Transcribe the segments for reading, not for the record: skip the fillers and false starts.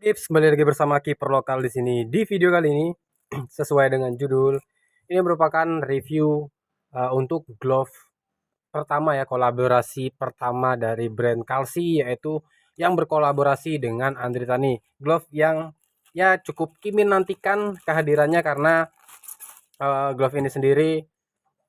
Tips kembali lagi bersama kiper lokal di sini. Di video kali ini sesuai dengan judul, ini merupakan review untuk glove pertama ya, kolaborasi pertama dari brand Kalsi, yaitu yang berkolaborasi dengan Andri Tani. Glove yang ya cukup Kimin nantikan kehadirannya karena glove ini sendiri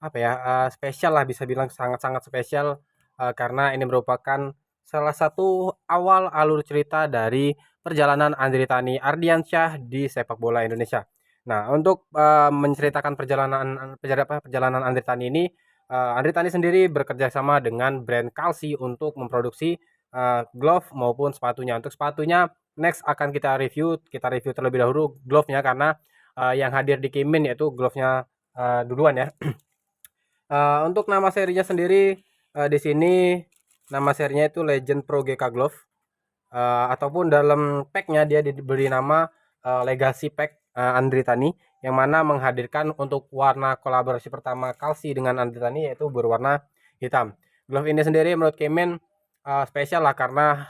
apa ya, spesial lah, bisa bilang sangat-sangat spesial, karena ini merupakan salah satu awal alur cerita dari perjalanan Andri Tani Ardiansyah di sepak bola Indonesia. Nah, untuk menceritakan perjalanan Andri Tani ini, Andri Tani sendiri bekerja sama dengan brand Kalsi untuk memproduksi glove maupun sepatunya. Untuk sepatunya next akan kita review terlebih dahulu glove-nya, karena yang hadir di Kimin yaitu glove-nya duluan ya. Untuk nama serinya sendiri, di sini nama serinya itu Legend Pro GK Glove, ataupun dalam packnya dia diberi nama Legacy Pack Andri Tani, yang mana menghadirkan untuk warna kolaborasi pertama Kalsi dengan Andri Tani yaitu berwarna hitam. Glove ini sendiri menurut Kemen spesial lah, karena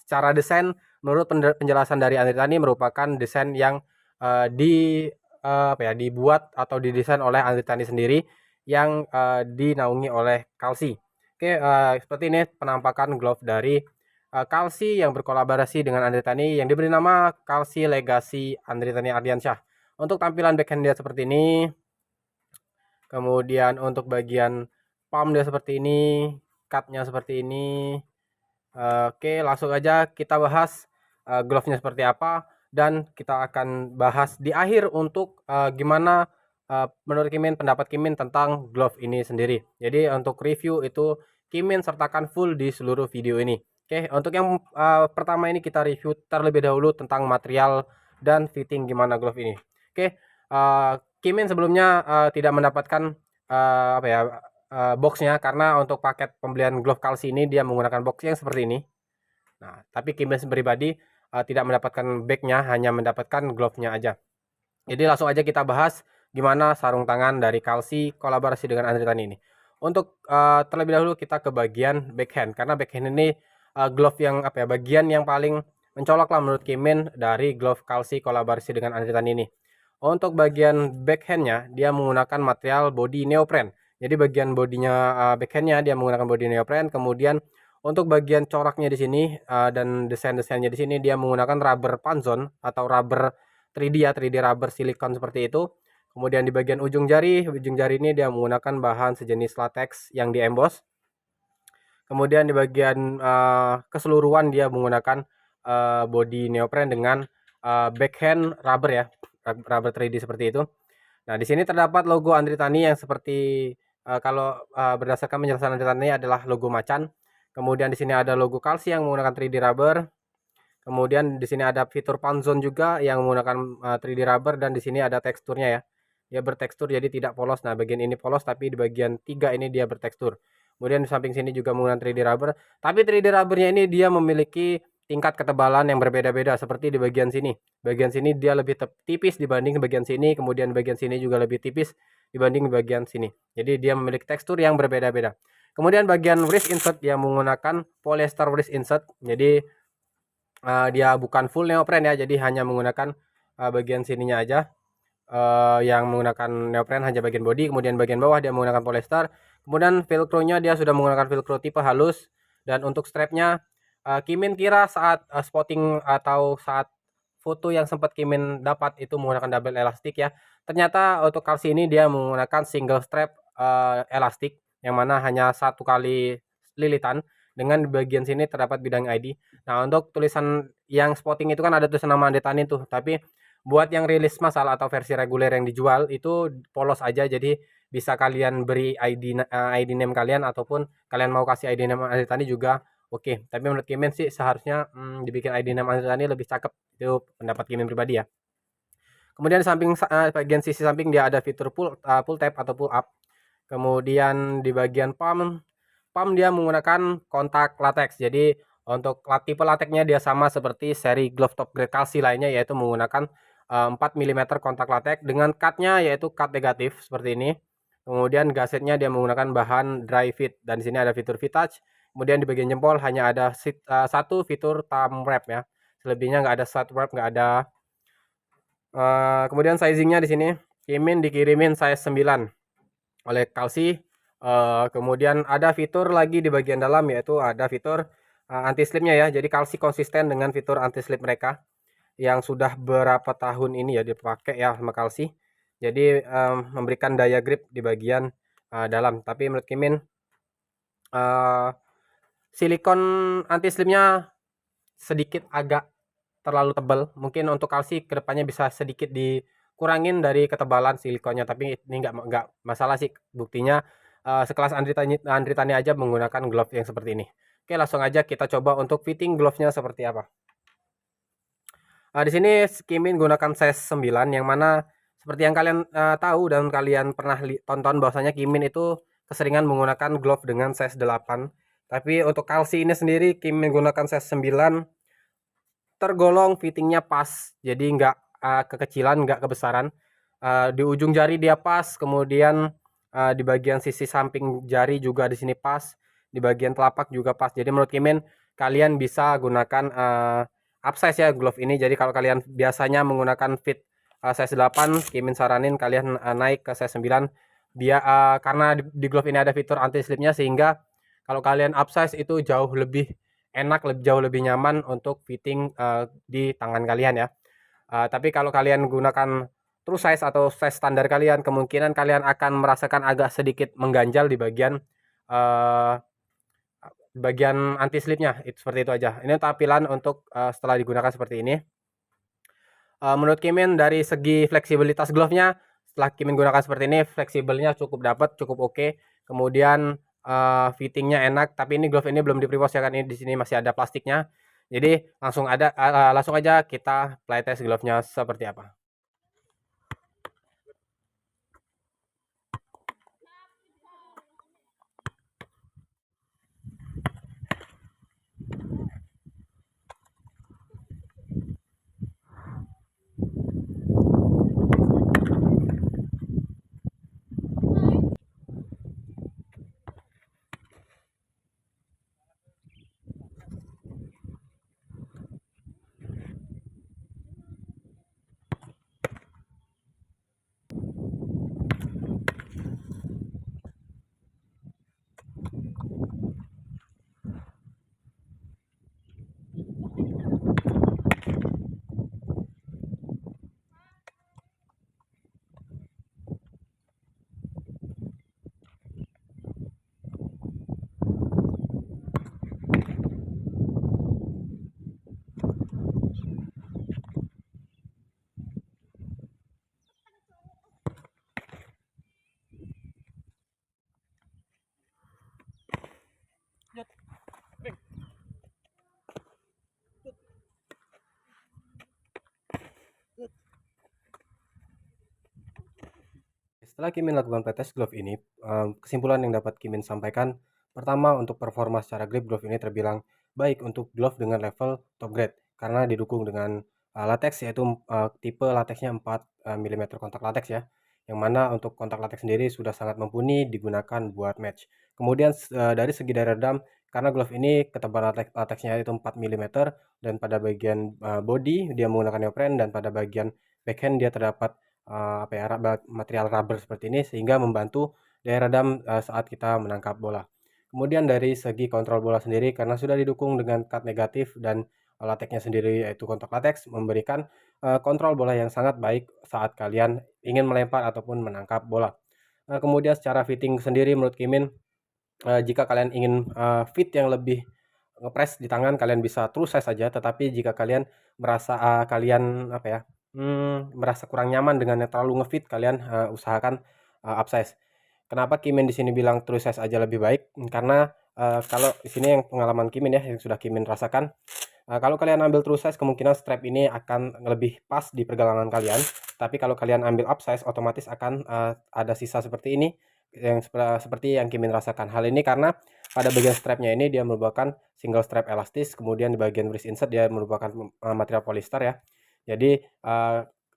secara desain menurut penjelasan dari Andri Tani merupakan desain yang dibuat atau didesain oleh Andri Tani sendiri, yang dinaungi oleh Kalsi. Oke, seperti ini penampakan glove dari Kalsi yang berkolaborasi dengan Andri Tani yang diberi nama Kalsi Legacy Andri Tani Ardiansyah. Untuk tampilan backhand dia seperti ini. Kemudian untuk bagian palm dia seperti ini, cutnya seperti ini. Oke, langsung aja kita bahas glove-nya seperti apa, dan kita akan bahas di akhir untuk gimana menurut Kimin, pendapat Kimin tentang glove ini sendiri. Jadi untuk review itu Kimin sertakan full di seluruh video ini. Oke, untuk yang pertama ini kita review terlebih dahulu tentang material dan fitting gimana glove ini. Oke, Kimin sebelumnya tidak mendapatkan boxnya, karena untuk paket pembelian glove Kalsi ini dia menggunakan box yang seperti ini. Nah, tapi Kimin pribadi tidak mendapatkan bagnya, hanya mendapatkan glove-nya aja. Jadi langsung aja kita bahas gimana sarung tangan dari Kalsi kolaborasi dengan Andri Tani ini. Untuk terlebih dahulu kita ke bagian backhand, karena backhand ini glove yang bagian yang paling mencolok lah menurut Kimin dari glove Kalsi kolaborasi dengan Andri Tani ini. Untuk bagian backhandnya dia menggunakan material body neoprene. Jadi bagian bodinya backhandnya dia menggunakan body neoprene. Kemudian untuk bagian coraknya di sini dan desainnya di sini dia menggunakan rubber panzon atau rubber 3D ya, 3D rubber silikon seperti itu. Kemudian di bagian ujung jari ini dia menggunakan bahan sejenis latex yang di emboss. Kemudian di bagian keseluruhan dia menggunakan body neoprene dengan backhand rubber ya, rubber 3D seperti itu. Nah, di sini terdapat logo Andri Tani yang seperti kalau berdasarkan penjelasan Andri Tani adalah logo macan. Kemudian di sini ada logo Kalsi yang menggunakan 3D rubber. Kemudian di sini ada fitur panzon juga yang menggunakan 3D rubber, dan di sini ada teksturnya ya. Dia bertekstur jadi tidak polos. Nah, bagian ini polos tapi di bagian 3 ini dia bertekstur. Kemudian di samping sini juga menggunakan 3D rubber, tapi 3D rubbernya ini dia memiliki tingkat ketebalan yang berbeda-beda, seperti di bagian sini. Bagian sini dia lebih tipis dibanding bagian sini, kemudian bagian sini juga lebih tipis dibanding bagian sini. Jadi dia memiliki tekstur yang berbeda-beda. Kemudian bagian wrist insert dia menggunakan polyester wrist insert. Jadi dia bukan full neoprene ya, jadi hanya menggunakan bagian sininya aja yang menggunakan neoprene, hanya bagian body. Kemudian bagian bawah dia menggunakan polyester. Kemudian velcro-nya dia sudah menggunakan velcro tipe halus. Dan untuk strapnya Kimin kira saat spotting atau saat foto yang sempat Kimin dapat itu menggunakan double elastik ya. Ternyata untuk Kalsi ini dia menggunakan single strap elastik, yang mana hanya satu kali lilitan, dengan di bagian sini terdapat bidang ID. Nah, untuk tulisan yang spotting itu kan ada tulisan nama Andri Tani tuh, tapi buat yang rilis masalah atau versi reguler yang dijual itu polos aja, jadi bisa kalian beri ID name kalian, ataupun kalian mau kasih ID name Andri Tani juga oke. Tapi menurut Kimin sih seharusnya dibikin ID name Andri Tani lebih cakep, itu pendapat Kimin pribadi ya. Kemudian samping bagian sisi samping dia ada fitur pull tab atau pull up. Kemudian di bagian palm dia menggunakan kontak latex. Jadi untuk tipe lateksnya dia sama seperti seri glove top grade Kalsi lainnya, yaitu menggunakan 4 mm kontak latex dengan cutnya yaitu cut negatif seperti ini. Kemudian gasetnya dia menggunakan bahan dry fit, dan di sini ada fitur fit touch. Kemudian di bagian jempol hanya ada satu fitur thumb wrap ya. selebihnya nggak ada side warp, nggak ada. Kemudian sizingnya di sini Kimin dikirimin size 9 oleh Kalsi. Kemudian ada fitur lagi di bagian dalam, yaitu ada fitur anti slipnya ya. Jadi Kalsi konsisten dengan fitur anti slip mereka yang sudah berapa tahun ini ya dipakai ya sama Kalsi. Jadi memberikan daya grip di bagian dalam. Tapi menurut Kimin silikon anti slipnya sedikit agak terlalu tebal. Mungkin untuk Kalsi kedepannya bisa sedikit dikurangin dari ketebalan silikonnya, tapi ini nggak masalah sih. Buktinya sekelas Andri Tani aja menggunakan glove yang seperti ini. Oke, langsung aja kita coba untuk fitting glove-nya seperti apa. Di sini Kimin gunakan size 9, yang mana seperti yang kalian tahu dan kalian pernah tonton bahwasanya Kimin itu keseringan menggunakan glove dengan size 8. Tapi untuk Kalsi ini sendiri Kimin menggunakan size 9 tergolong fittingnya pas, jadi nggak kekecilan, nggak kebesaran. Di ujung jari dia pas, kemudian di bagian sisi samping jari juga di sini pas, di bagian telapak juga pas. Jadi menurut Kimin kalian bisa gunakan upsize ya glove ini. Jadi kalau kalian biasanya menggunakan fit size 8, Kimin saranin kalian naik ke size 9 biar karena di glove ini ada fitur anti slipnya, sehingga kalau kalian upsize itu jauh lebih enak, jauh lebih nyaman untuk fitting di tangan kalian ya. Tapi kalau kalian gunakan true size atau size standar kalian, kemungkinan kalian akan merasakan agak sedikit mengganjal di bagian anti slipnya. Itu seperti itu aja. Ini tampilan untuk setelah digunakan seperti ini. Menurut Kimin dari segi fleksibilitas glove-nya, setelah Kimin gunakan seperti ini, fleksibelnya cukup dapat, cukup oke. Kemudian fittingnya enak, tapi ini glove ini belum di pre-wash ya kan, ini di sini masih ada plastiknya. Jadi langsung aja kita play test glove-nya seperti apa. Setelah Kimin lakukan playtest glove ini, kesimpulan yang dapat Kimin sampaikan, pertama untuk performa secara grip glove ini terbilang baik untuk glove dengan level top grade karena didukung dengan latex, yaitu tipe latexnya 4 mm kontak latex ya, yang mana untuk kontak latex sendiri sudah sangat mumpuni digunakan buat match. Kemudian dari segi daya redam, karena glove ini ketebalan latexnya itu 4 mm, dan pada bagian body dia menggunakan neoprene, dan pada bagian backhand dia terdapat material rubber seperti ini, sehingga membantu daya redam saat kita menangkap bola. Kemudian dari segi kontrol bola sendiri, karena sudah didukung dengan cut negatif dan latexnya sendiri yaitu kontak latex, memberikan kontrol bola yang sangat baik saat kalian ingin melempar ataupun menangkap bola. Kemudian secara fitting sendiri menurut Kimin, jika kalian ingin fit yang lebih ngepres di tangan, kalian bisa true size saja. Tetapi jika kalian merasa kalian merasa kurang nyaman dengan yang terlalu ngefit, kalian usahakan upsize. Kenapa Kimin di sini bilang true size aja lebih baik? Karena kalau di sini yang pengalaman Kimin ya, yang sudah Kimin rasakan, kalau kalian ambil true size, kemungkinan strap ini akan lebih pas di pergelangan kalian. Tapi kalau kalian ambil upsize, otomatis akan ada sisa seperti ini, yang seperti yang Kimin rasakan. Hal ini karena pada bagian strapnya ini dia merupakan single strap elastis, kemudian di bagian wrist insert dia merupakan material polyester ya. Jadi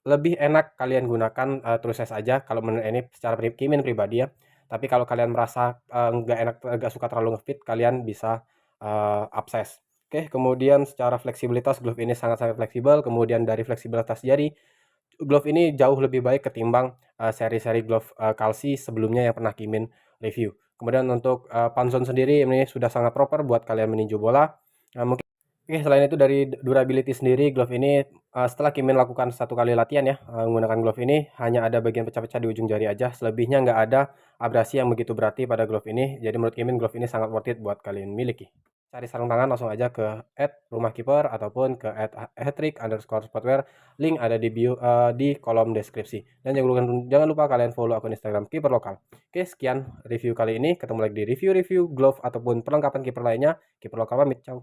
lebih enak kalian gunakan true size aja kalau menurut ini secara Kimin pribadi ya. Tapi kalau kalian merasa nggak enak, nggak suka terlalu ngefit, kalian bisa upsize. Oke, kemudian secara fleksibilitas glove ini sangat-sangat fleksibel. Kemudian dari fleksibilitas jari, glove ini jauh lebih baik ketimbang seri-seri glove Kalsi sebelumnya yang pernah Kimin review. Kemudian untuk Panzone sendiri ini sudah sangat proper buat kalian meninju bola. Mungkin oke, selain itu dari durability sendiri, glove ini setelah Kimin lakukan 1 kali latihan ya menggunakan glove ini, hanya ada bagian pecah-pecah di ujung jari aja. Selebihnya nggak ada abrasi yang begitu berarti pada glove ini. Jadi menurut Kimin glove ini sangat worth it buat kalian miliki. Cari sarung tangan langsung aja ke @rumahkiper ataupun ke @hattrick_sportswear. Link ada di bio, di kolom deskripsi. Dan jangan lupa kalian follow akun Instagram kiper lokal. Oke, sekian review kali ini. Ketemu lagi di review-review glove ataupun perlengkapan kiper lainnya. Kiper lokal pamit, ciao.